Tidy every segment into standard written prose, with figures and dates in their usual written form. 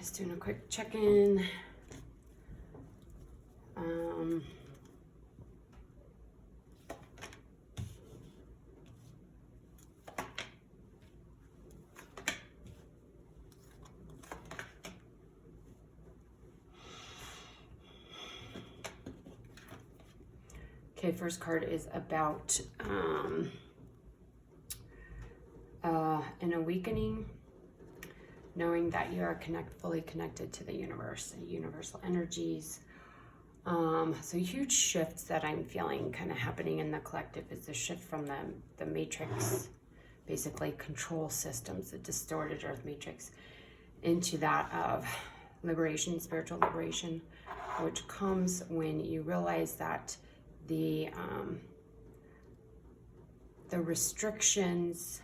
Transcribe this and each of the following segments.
Just doing a quick check-in. Okay, first card is about an awakening, knowing that you are fully connected to the universe, universal energies. So huge shifts that I'm feeling kind of happening in the collective is the shift from the matrix, basically control systems, the distorted earth matrix, into that of liberation, spiritual liberation, which comes when you realize that the restrictions,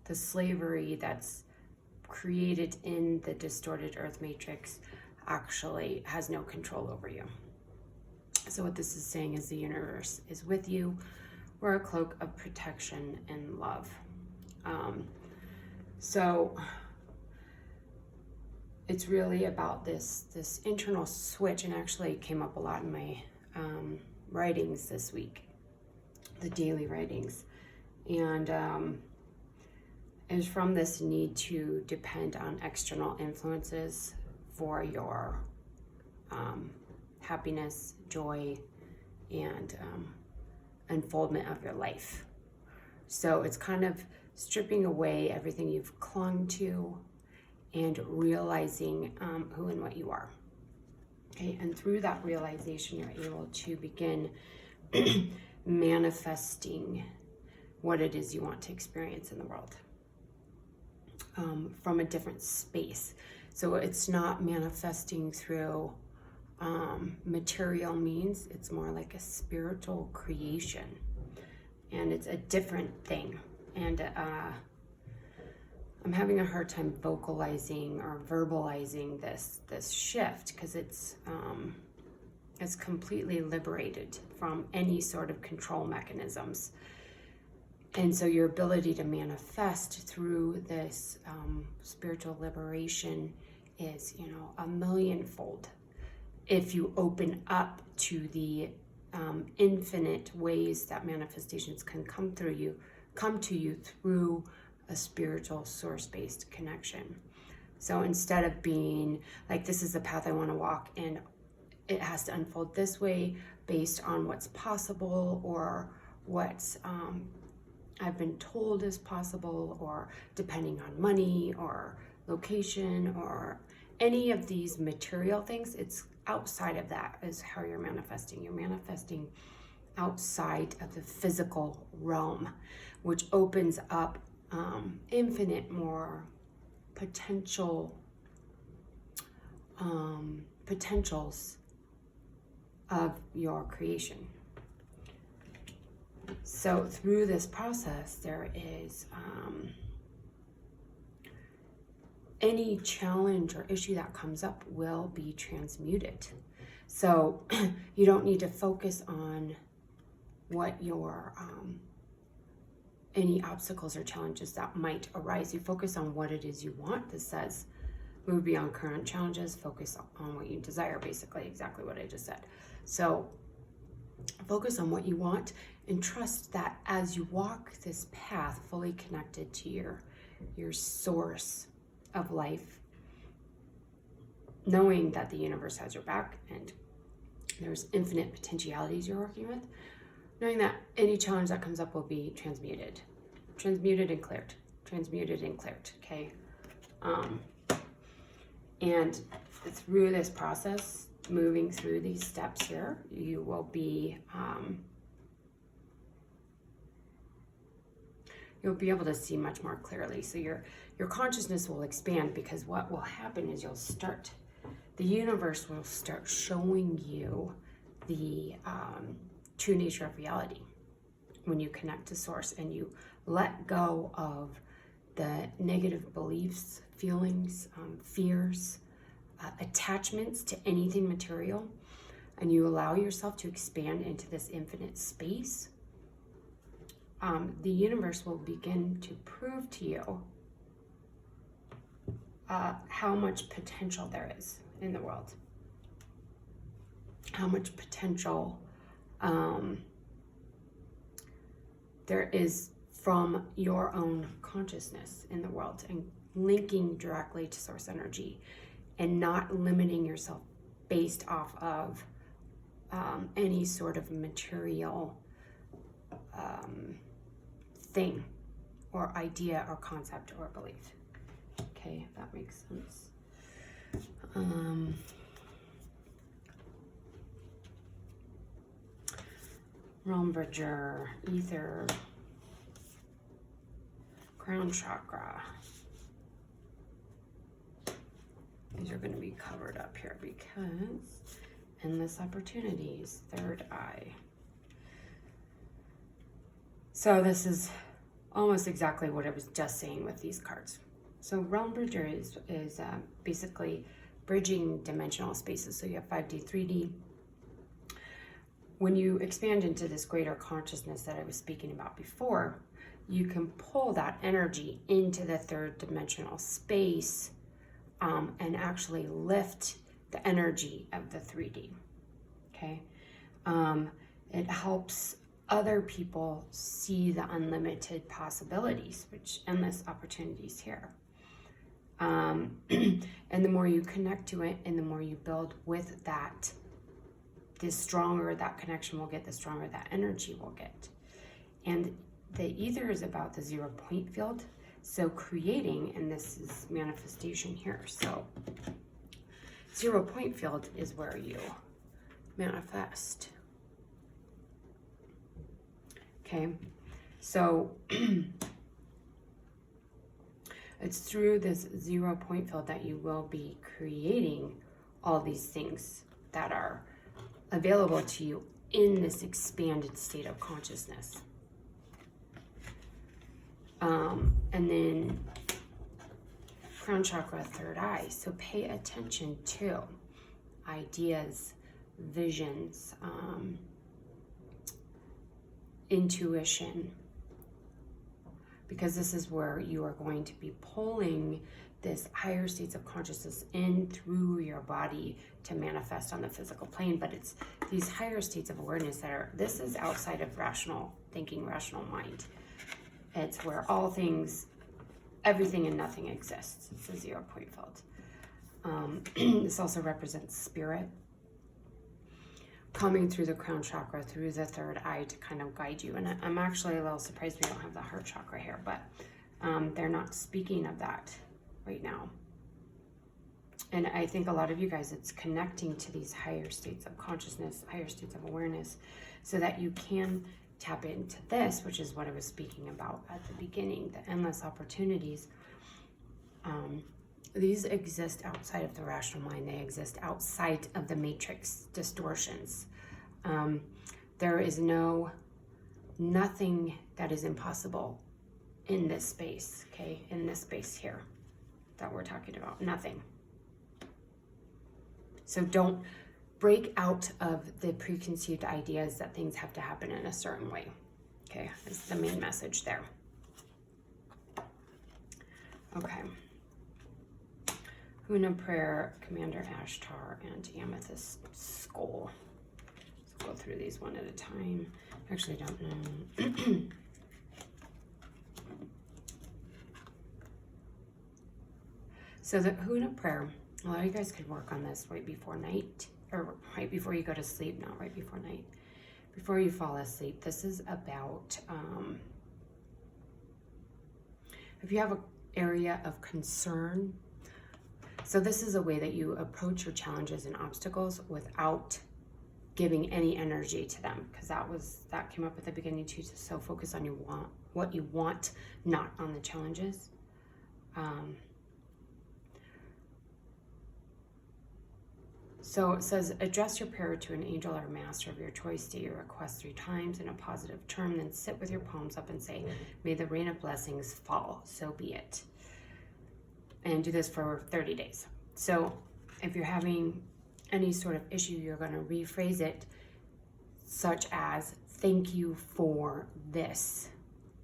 the slavery that's created in the distorted earth matrix actually has no control over you. So what this is saying is the universe is with you. We're a cloak of protection and love. So it's really about this internal switch, and actually it came up a lot in my writings this week, the daily writings. And is from this need to depend on external influences for your happiness, joy, and unfoldment of your life. So it's kind of stripping away everything you've clung to and realizing who and what you are. Okay, and through that realization, you're able to begin manifesting what it is you want to experience in the world from a different space. So it's not manifesting through material means, it's more like a spiritual creation. And it's a different thing. And I'm having a hard time vocalizing or verbalizing this shift, because it's completely liberated from any sort of control mechanisms. And so your ability to manifest through this spiritual liberation is, a millionfold if you open up to the infinite ways that manifestations can come to you through a spiritual source-based connection. So instead of being like, this is the path I want to walk and it has to unfold this way based on what's possible or what's I've been told is possible, or depending on money or location or any of these material things, it's outside of that is how you're manifesting. You're manifesting outside of the physical realm, which opens up infinite more potentials of your creation. So through this process, there is any challenge or issue that comes up will be transmuted. So you don't need to focus on what your any obstacles or challenges that might arise. You focus on what it is you want. This says move beyond current challenges, focus on what you desire, basically exactly what I just said. So focus on what you want and trust that as you walk this path fully connected to your source of life, knowing that the universe has your back and there's infinite potentialities you're working with, knowing that any challenge that comes up will be transmuted and cleared, okay? And through this process, moving through these steps here, you will be you'll be able to see much more clearly. So your consciousness will expand, because what will happen is the universe will start showing you the true nature of reality when you connect to source and you let go of the negative beliefs, feelings, fears, attachments to anything material, and you allow yourself to expand into this infinite space. The universe will begin to prove to you how much potential there is in the world. How much potential there is from your own consciousness in the world, and linking directly to source energy and not limiting yourself based off of any sort of material thing or idea or concept or belief. Okay, if that makes sense. Realm Bridger, Ether, Crown Chakra. These are going to be covered up here because endless opportunities, third eye. So this is almost exactly what I was just saying with these cards. So Realm Bridger is basically bridging dimensional spaces. So you have 5D, 3D. When you expand into this greater consciousness that I was speaking about before, you can pull that energy into the third dimensional space and actually lift the energy of the 3D, okay? It helps other people see the unlimited possibilities, which endless opportunities here. And the more you connect to it and the more you build with that, the stronger that connection will get, the stronger that energy will get. And the ether is about the 0 point field. So creating, and this is manifestation here. So 0 point field is where you manifest. Okay, so it's through this 0 point field that you will be creating all these things that are available to you in this expanded state of consciousness. And then Crown Chakra, third eye. So pay attention to ideas, visions, intuition, because this is where you are going to be pulling this higher states of consciousness in through your body to manifest on the physical plane. But it's these higher states of awareness that are, this is outside of rational thinking, rational mind. It's where all things, everything and nothing exists. It's a 0 point field. This also represents spirit coming through the crown chakra, through the third eye to kind of guide you. And I'm actually a little surprised we don't have the heart chakra here, but they're not speaking of that right now. And I think a lot of you guys, it's connecting to these higher states of consciousness, higher states of awareness, so that you can tap into this, which is what I was speaking about at the beginning, the endless opportunities. These exist outside of the rational mind. They exist outside of the matrix distortions. There is nothing that is impossible in this space, okay? In this space here that we're talking about, nothing. So don't break out of the preconceived ideas that things have to happen in a certain way, okay? That's the main message there. Okay. Huna Prayer, Commander Ashtar, and Amethyst Skull. Let's go through these one at a time. I actually don't know. So the Huna Prayer, a lot of you guys could work on this right before night, or right before you go to sleep, not right before night. Before you fall asleep, this is about if you have an area of concern. So this is a way that you approach your challenges and obstacles without giving any energy to them, because that came up at the beginning too. So focus on what you want, not on the challenges. So it says, address your prayer to an angel or master of your choice. State your request 3 times in a positive term, then sit with your palms up and say, may the rain of blessings fall, so be it. And do this for 30 days. So if you're having any sort of issue, you're going to rephrase it such as, thank you for this.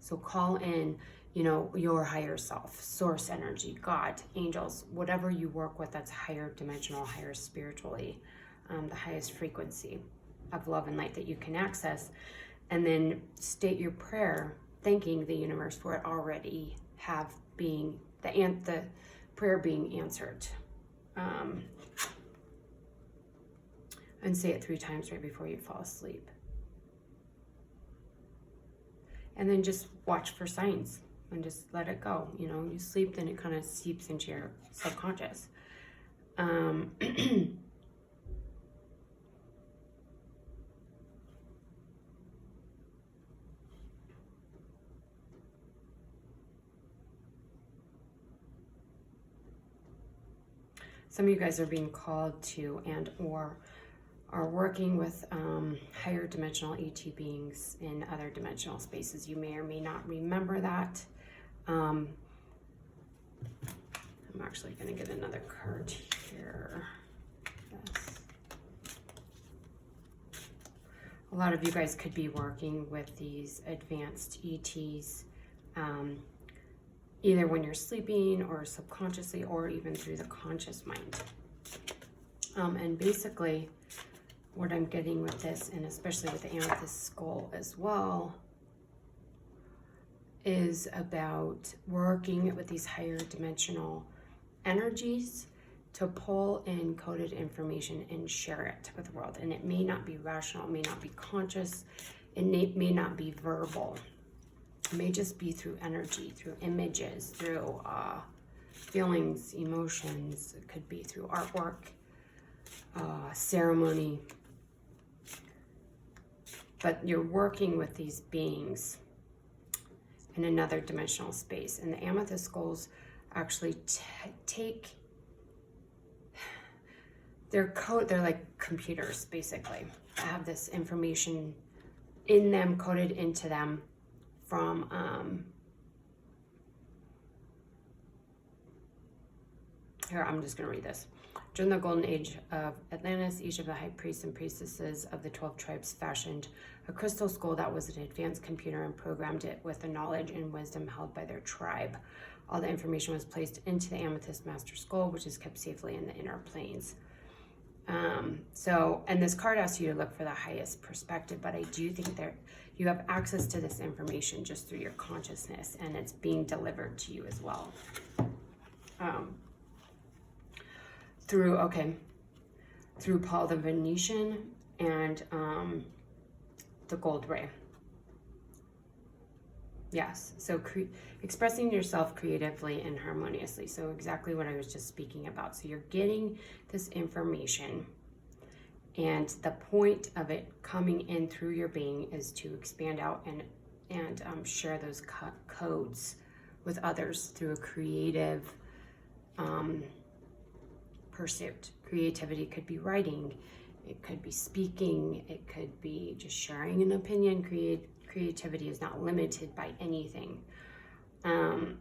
So call in your higher self, source energy, God, angels, whatever you work with that's higher dimensional, higher spiritually, the highest frequency of love and light that you can access. And then state your prayer, thanking the universe for it already being the prayer being answered. And say it 3 times right before you fall asleep. And then just watch for signs and just let it go. You sleep, then it kind of seeps into your subconscious. Some of you guys are being called to and or are working with higher dimensional ET beings in other dimensional spaces. You may or may not remember that. I'm actually going to get another card here. Yes. A lot of you guys could be working with these advanced ETs, either when you're sleeping or subconsciously or even through the conscious mind. And basically, what I'm getting with this, and especially with the amethyst skull as well, is about working with these higher dimensional energies to pull in coded information and share it with the world. And it may not be rational, it may not be conscious, it may not be verbal. It may just be through energy, through images, through feelings, emotions. It could be through artwork, ceremony. But you're working with these beings in another dimensional space. And the amethyst skulls actually they're like computers, basically. I have this information in them, coded into them from here, I'm just going to read this. During the golden age of Atlantis, each of the high priests and priestesses of the 12 tribes fashioned a crystal skull that was an advanced computer and programmed it with the knowledge and wisdom held by their tribe. All the information was placed into the amethyst master skull, which is kept safely in the inner planes. And this card asks you to look for the highest perspective, but I do think that you have access to this information just through your consciousness, and it's being delivered to you as well. Through Paul the Venetian and the Gold Ray. Yes, so expressing yourself creatively and harmoniously. So exactly what I was just speaking about. So you're getting this information, and the point of it coming in through your being is to expand out and share those codes with others through a creative pursuit. Creativity could be writing, it could be speaking, it could be just sharing an opinion. Creativity is not limited by anything. And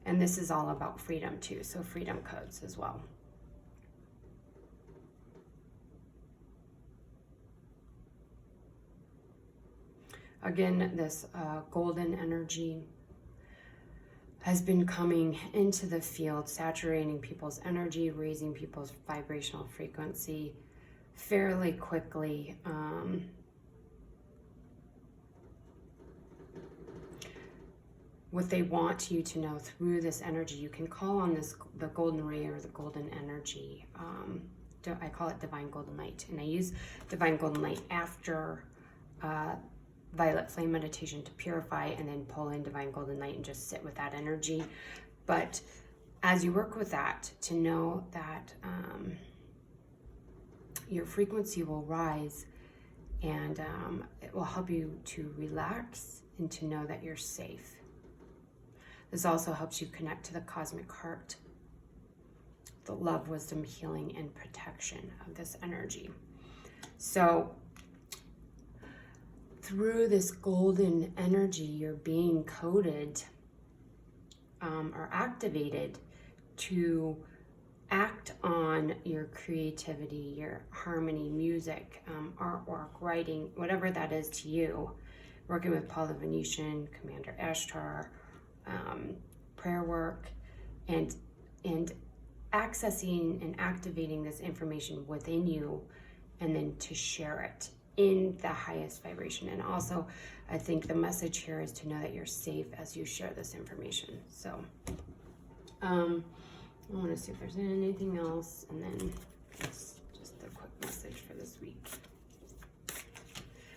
this is all about freedom too, so freedom codes as well. Again, this golden energy has been coming into the field, saturating people's energy, raising people's vibrational frequency fairly quickly. What they want you to know through this energy, you can call on the golden ray or the golden energy. I call it divine golden light, and I use divine golden light after violet flame meditation to purify, and then pull in divine golden light and just sit with that energy. But as you work with that, to know that your frequency will rise, and it will help you to relax and to know that you're safe. This also helps you connect to the cosmic heart, the love, wisdom, healing, and protection of this energy. So through this golden energy, you're being coded or activated to act on your creativity, your harmony, music, artwork, writing, whatever that is to you, working with Paul the Venetian, Commander Ashtar, prayer work, and accessing and activating this information within you, and then to share it in the highest vibration. And also, I think the message here is to know that you're safe as you share this information. So I want to see if there's anything else, and then just a quick message for this week.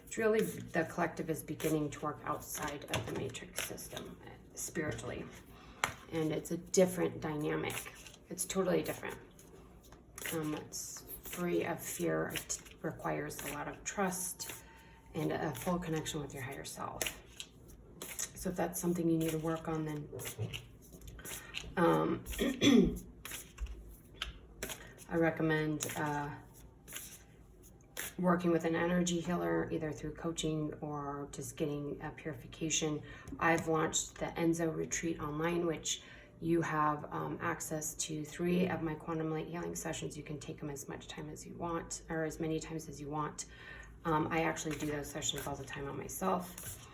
It's really, the collective is beginning to work outside of the matrix system spiritually, and it's a different dynamic. It's totally different. It's free of fear. It requires a lot of trust and a full connection with your higher self. So if that's something you need to work on, then I recommend working with an energy healer, either through coaching or just getting a purification. I've launched the Enzo Retreat online, which you have access to 3 of my quantum light healing sessions. You can take them as much time as you want, or as many times as you want. I actually do those sessions all the time on myself,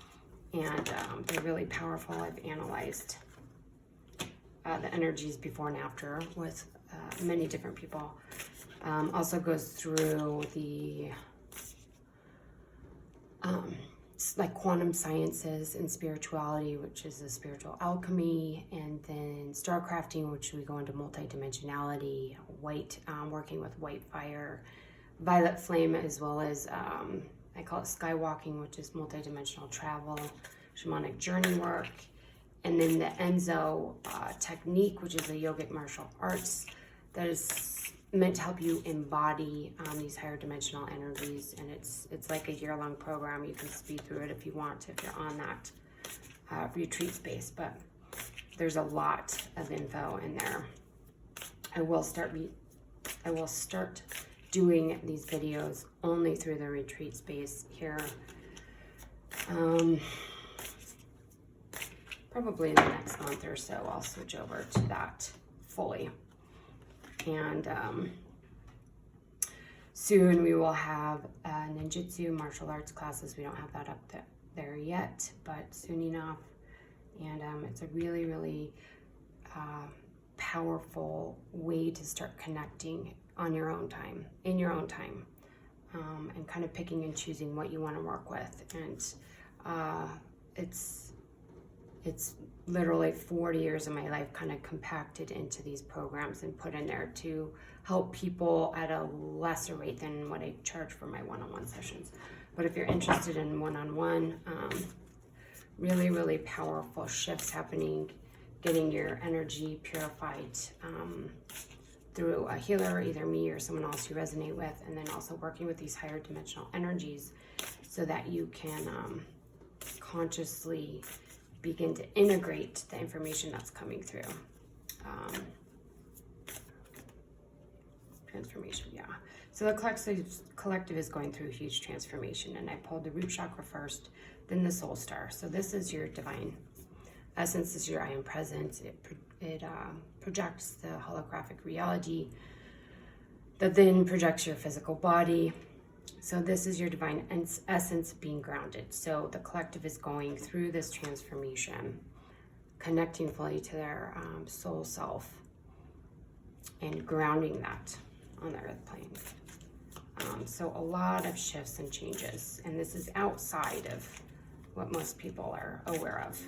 and they're really powerful. I've analyzed the energies before and after with many different people. Also goes through the like quantum sciences and spirituality, which is a spiritual alchemy, and then star crafting, which we go into multidimensionality, white, working with white fire, violet flame, as well as I call it skywalking, which is multidimensional travel, shamanic journey work, and then the Enzo technique, which is a yogic martial arts that is meant to help you embody these higher dimensional energies. And it's like a year-long program. You can speed through it if you want, if you're on that retreat space, but there's a lot of info in there. I will start doing these videos only through the retreat space here. Probably in the next month or so, I'll switch over to that fully. And soon we will have ninjutsu, martial arts classes. We don't have that up there yet, but soon enough. And it's a really, really powerful way to start connecting on your own time, in your own time, and kind of picking and choosing what you want to work with. And it's literally 40 years of my life kind of compacted into these programs and put in there to help people at a lesser rate than what I charge for my one-on-one sessions. But if you're interested in one-on-one, really, really powerful shifts happening, getting your energy purified through a healer, either me or someone else you resonate with, and then also working with these higher dimensional energies so that you can consciously begin to integrate the information that's coming through. Transformation, yeah. So the collective is going through a huge transformation, and I pulled the root chakra first, then the soul star. So this is your divine essence, this is your I am present. It projects the holographic reality that then projects your physical body. So this is your divine essence being grounded. So the collective is going through this transformation, connecting fully to their soul self and grounding that on the earth plane. So a lot of shifts and changes, and this is outside of what most people are aware of.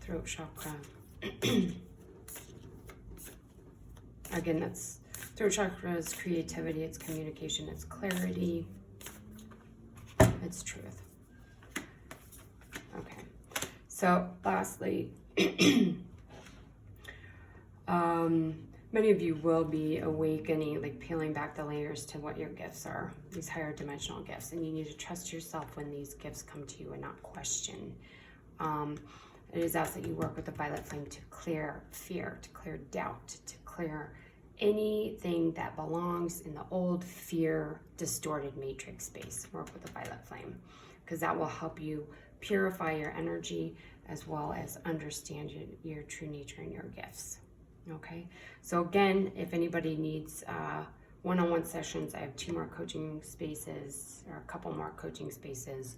Throat chakra. Again, that's throat chakra is creativity, it's communication, it's clarity, it's truth. Okay, so lastly, many of you will be awakening, like peeling back the layers to what your gifts are, these higher dimensional gifts, and you need to trust yourself when these gifts come to you and not question. It is asked that you work with the violet flame to clear fear, to clear doubt, to clear anything that belongs in the old fear distorted matrix space. Work with the violet flame, because that will help you purify your energy as well as understand your true nature and your gifts. Okay, so again, if anybody needs one-on-one sessions. I have 2 more coaching spaces, or a couple more coaching spaces.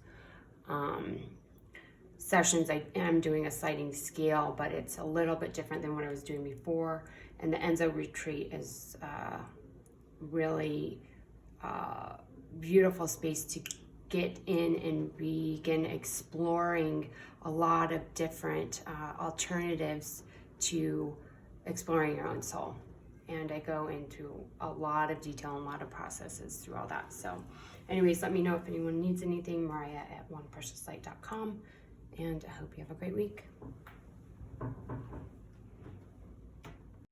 Sessions, I am doing a sliding scale, but it's a little bit different than what I was doing before. And the Enzo Retreat is really beautiful space to get in and begin exploring a lot of different alternatives to exploring your own soul. And I go into a lot of detail and a lot of processes through all that. So anyways, let me know if anyone needs anything, Mariah@onepreciouslight.com. And I hope you have a great week.